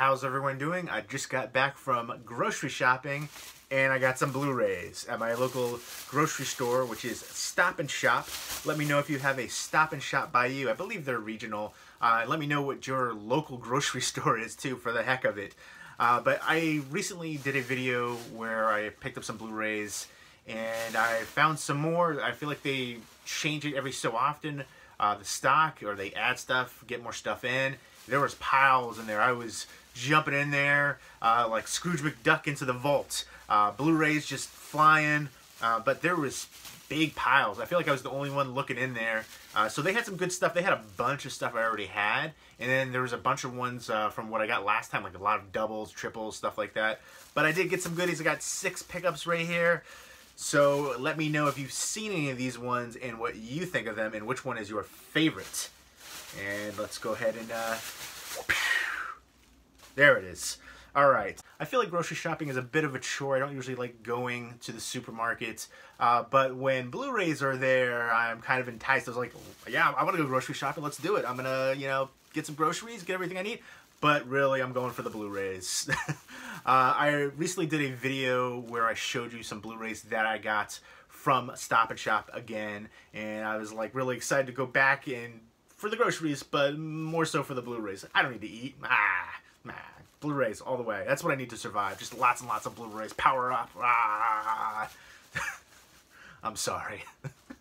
How's everyone doing? I just got back from grocery shopping and I got some Blu-Rays at my local grocery store, which is Stop and Shop. Let me know if you have a Stop and Shop by you. I believe they're regional. Let me know what your local grocery store is too, for the heck of it. But I recently did a video where I picked up some Blu-Rays and I found some more. I feel like they change it every so often. The stock, or they add stuff, get more stuff in. There was piles in there. I was jumping in there like Scrooge McDuck into the vault. Blu-rays just flying, but there was big piles. I feel like I was the only one looking in there. So they had some good stuff. They had a bunch of stuff I already had, and then there was a bunch of ones from what I got last time, like a lot of doubles, triples, stuff like that. But I did get some goodies. I got 6 pickups right here. So let me know if you've seen any of these ones and what you think of them and which one is your favorite. And let's go ahead and there it is. Alright, I feel like grocery shopping is a bit of a chore. I don't usually like going to the supermarket, but when Blu-rays are there, I'm kind of enticed. I was like, yeah, I want to go grocery shopping, let's do it. I'm gonna, you know, get some groceries, get everything I need, but really I'm going for the Blu-rays. I recently did a video where I showed you some Blu-rays that I got from Stop and Shop again, and I was like really excited to go back and for the groceries, but more so for the Blu-rays. I don't need to eat. Blu-rays all the way. That's what I need to survive. Just lots and lots of Blu-rays. Power up. I'm sorry.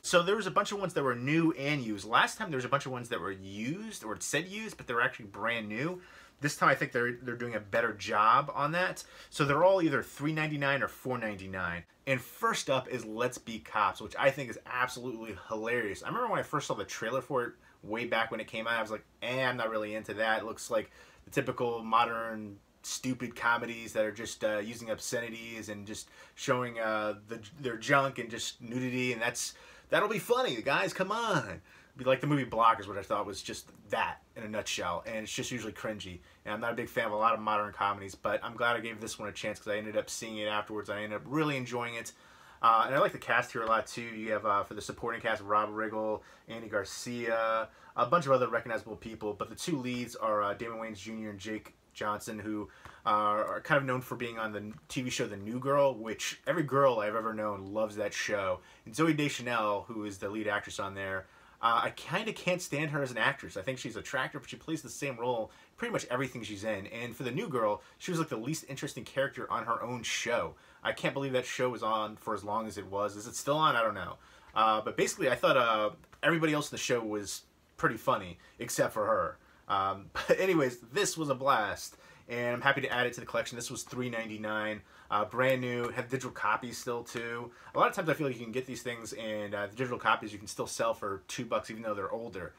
So there was a bunch of ones that were new and used. Last time there was a bunch of ones that were used, or it said used, but they were actually brand new. This time I think they're doing a better job on that. So they're all either $3.99 or $4.99. And first up is Let's Be Cops, which I think is absolutely hilarious. I remember when I first saw the trailer for it way back when it came out, I was like, I'm not really into that. It looks like the typical modern stupid comedies that are just using obscenities and just showing their junk and just nudity, and that'll be funny, guys, come on. It'd be like the movie Blockers, which I thought was just that in a nutshell, and it's just usually cringy. And I'm not a big fan of a lot of modern comedies, but I'm glad I gave this one a chance because I ended up seeing it afterwards. I ended up really enjoying it. And I like the cast here a lot too. You have for the supporting cast, Rob Riggle, Andy Garcia, a bunch of other recognizable people, but the 2 leads are Damon Wayans Jr. and Jake Johnson, who are kind of known for being on the TV show The New Girl, which every girl I've ever known loves that show. And Zooey Deschanel, who is the lead actress on there, I kind of can't stand her as an actress. I think she's attractive, but she plays the same role pretty much everything she's in. And for The New Girl, she was like the least interesting character on her own show. I can't believe that show was on for as long as it was. Is it still on? I don't know. But basically, I thought everybody else in the show was pretty funny, except for her. But anyways, this was a blast, and I'm happy to add it to the collection. This was $3.99, brand new, have digital copies still too. A lot of times I feel like you can get these things, and the digital copies you can still sell for $2 even though they're older.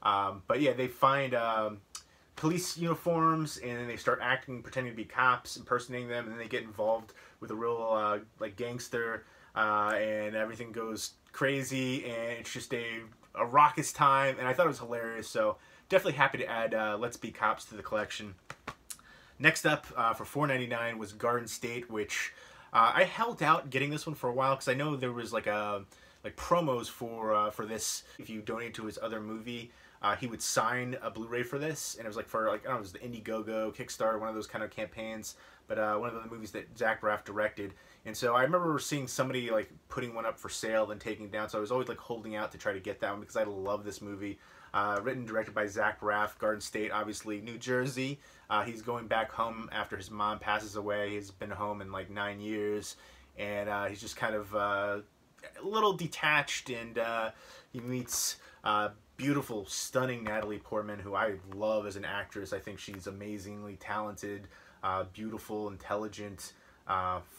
But yeah, they find police uniforms, and then they start acting, pretending to be cops, impersonating them, and then they get involved with a real like gangster, and everything goes crazy, and it's just a raucous time, and I thought it was hilarious, so definitely happy to add Let's Be Cops to the collection. Next up for $4.99 was Garden State, which I held out getting this one for a while because I know there was like promos for this. If you donate to his other movie, he would sign a Blu-ray for this, and it was like for like, I don't know, it was the Indiegogo, Kickstarter, one of those kind of campaigns, but one of the movies that Zach Braff directed. And so I remember seeing somebody like putting one up for sale and taking it down, so I was always like holding out to try to get that one because I love this movie. Written and directed by Zach Braff. Garden State, obviously New Jersey. He's going back home after his mom passes away. He's been home in like 9 years, and he's just kind of a little detached, and he meets beautiful, stunning Natalie Portman, who I love as an actress. I think she's amazingly talented, beautiful, intelligent,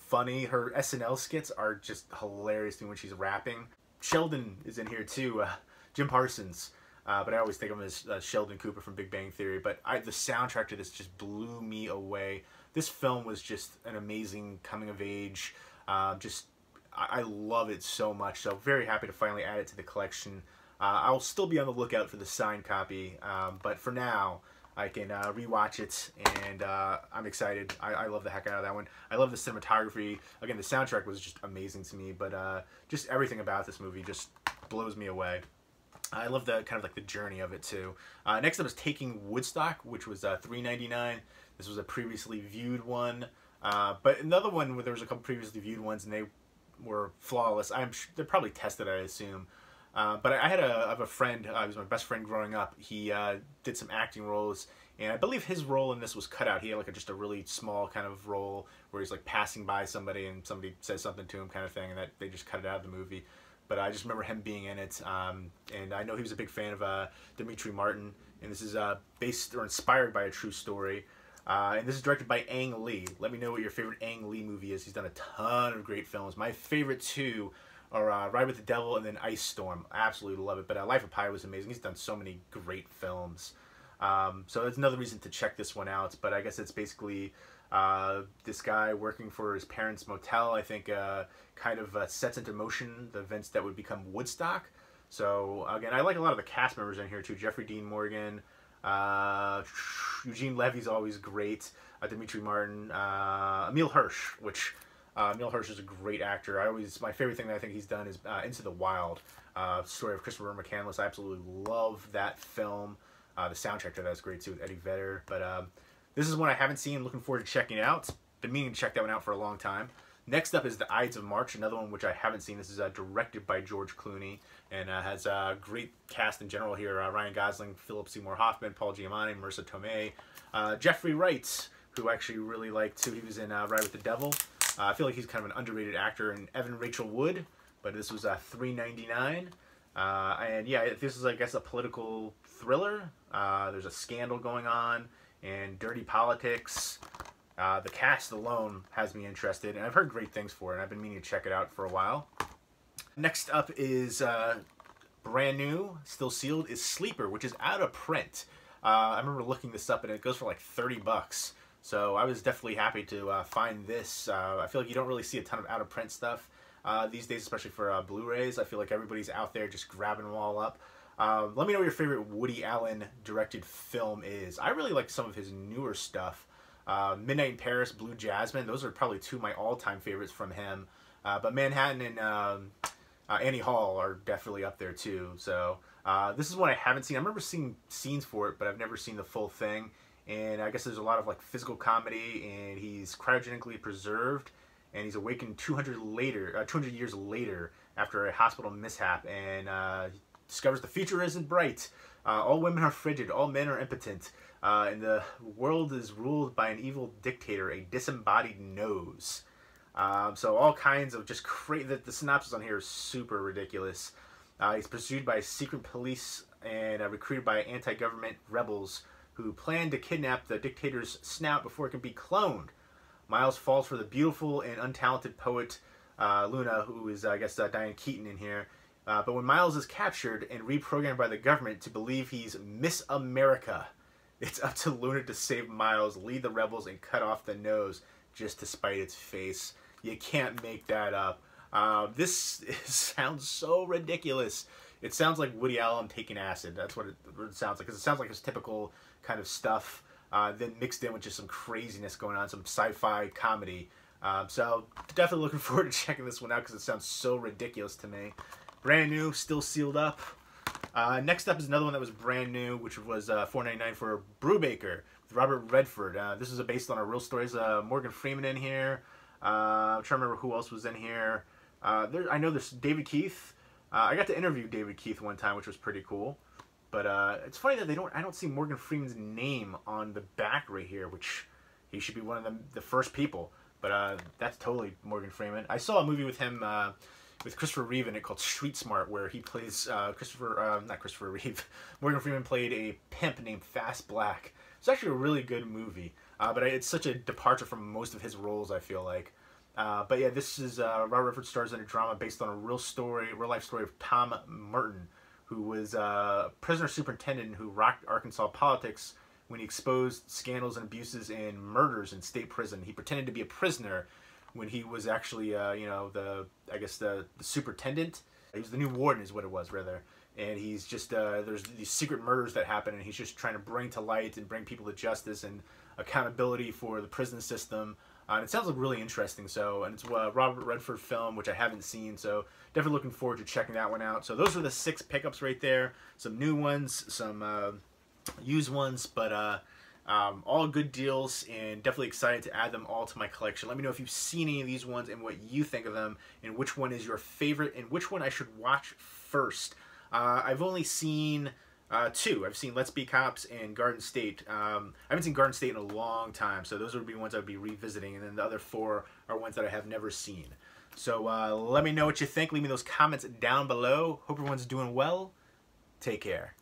funny. Her SNL skits are just hilarious to me when she's rapping. Sheldon is in here too, Jim Parsons. But I always think of him as Sheldon Cooper from Big Bang Theory. But the soundtrack to this just blew me away. This film was just an amazing coming of age. I love it so much. So very happy to finally add it to the collection. I'll still be on the lookout for the signed copy. But for now, I can rewatch it, and I'm excited. I love the heck out of that one. I love the cinematography. Again, the soundtrack was just amazing to me. But just everything about this movie just blows me away. I love the kind of like the journey of it too. Next up is Taking Woodstock, which was $3.99. This was a previously viewed one, but another one where there was a couple previously viewed ones and they were flawless. They're probably tested, I assume. But I have a friend. He was my best friend growing up. He did some acting roles, and I believe his role in this was cut out. He had like just a really small kind of role where he's like passing by somebody and somebody says something to him, kind of thing, and that they just cut it out of the movie. But I just remember him being in it, and I know he was a big fan of Dimitri Martin, and this is based or inspired by a true story. And this is directed by Ang Lee. Let me know what your favorite Ang Lee movie is. He's done a ton of great films. My favorite two are Ride with the Devil and then Ice Storm. I absolutely love it. But Life of Pi was amazing. He's done so many great films. So it's another reason to check this one out. But I guess it's basically this guy working for his parents' motel, I think, kind of sets into motion the events that would become Woodstock. So again, I like a lot of the cast members in here too. Jeffrey Dean Morgan, Eugene Levy's always great, Dimitri Martin, Emile Hirsch, which Emile Hirsch is a great actor. My favorite thing that I think he's done is Into the Wild, story of Christopher McCandless. I absolutely love that film. The soundtrack to that is great too with Eddie Vedder. But this is one I haven't seen. Looking forward to checking it out. Been meaning to check that one out for a long time. Next up is The Ides of March, another one which I haven't seen. This is directed by George Clooney and has a great cast in general here. Ryan Gosling, Philip Seymour Hoffman, Paul Giamatti, Marissa Tomei, Jeffrey Wright, who I actually really liked too. He was in Ride with the Devil. I feel like he's kind of an underrated actor. And Evan Rachel Wood, but this was $3.99. And yeah, this is, I guess, a political thriller. There's a scandal going on and dirty politics. The cast alone has me interested, and I've heard great things for it, and I've been meaning to check it out for a while. Next up is brand new, still sealed, is Sleeper, which is out of print. I remember looking this up, and it goes for like $30. So I was definitely happy to find this. I feel like you don't really see a ton of out of print stuff these days, especially for Blu-rays. I feel like everybody's out there just grabbing them all up. Let me know what your favorite Woody Allen directed film is. I really like some of his newer stuff. Midnight in Paris, Blue Jasmine, those are probably two of my all-time favorites from him. But Manhattan and Annie Hall are definitely up there too. So this is one I haven't seen. I remember seeing scenes for it, but I've never seen the full thing. And I guess there's a lot of like physical comedy, and he's cryogenically preserved, and he's awakened 200 years later after a hospital mishap, and discovers the future isn't bright. All women are frigid, all men are impotent, and the world is ruled by an evil dictator, a disembodied nose. So all kinds of just crazy. The synopsis on here is super ridiculous. He's pursued by secret police and recruited by anti-government rebels who plan to kidnap the dictator's snout before it can be cloned. Miles falls for the beautiful and untalented poet Luna, who is, I guess, Diane Keaton in here. But when Miles is captured and reprogrammed by the government to believe he's Miss America, it's up to Luna to save Miles, lead the rebels, and cut off the nose just to spite its face. You can't make that up. This sounds so ridiculous. It sounds like Woody Allen taking acid. That's what it sounds like. Because it sounds like his typical kind of stuff, then mixed in with just some craziness going on, some sci-fi comedy. So definitely looking forward to checking this one out because it sounds so ridiculous to me. Brand new, still sealed up. Next up is another one that was brand new, which was $4.99 for Brubaker with Robert Redford. This is based on a real story. There's Morgan Freeman in here. I'm trying to remember who else was in here. I know there's David Keith. I got to interview David Keith one time, which was pretty cool. But it's funny that I don't see Morgan Freeman's name on the back right here, which he should be one of the first people. But that's totally Morgan Freeman. I saw a movie with him with Christopher Reeve in it called Street Smart, where he plays not Christopher Reeve. Morgan Freeman played a pimp named Fast Black. It's actually a really good movie, but it's such a departure from most of his roles, I feel like. But yeah, this is Robert Redford stars in a drama based on a real life story of Tom Merton, who was a prisoner superintendent who rocked Arkansas politics when he exposed scandals and abuses and murders in state prison. He pretended to be a prisoner when he was actually, the superintendent. He was the new warden is what it was, rather. And he's just, there's these secret murders that happen, and he's just trying to bring to light and bring people to justice and accountability for the prison system. And it sounds like really interesting. So, and it's a Robert Redford film, which I haven't seen. So definitely looking forward to checking that one out. So those are the 6 pickups right there. Some new ones, some used ones, but all good deals, and definitely excited to add them all to my collection. Let me know if you've seen any of these ones and what you think of them, and which one is your favorite, and which one I should watch first. I've only seen 2. I've seen Let's Be Cops and Garden State. I haven't seen Garden State in a long time, so those would be ones I would be revisiting, and then the other 4 are ones that I have never seen. So let me know what you think. Leave me those comments down below. Hope everyone's doing well. Take care.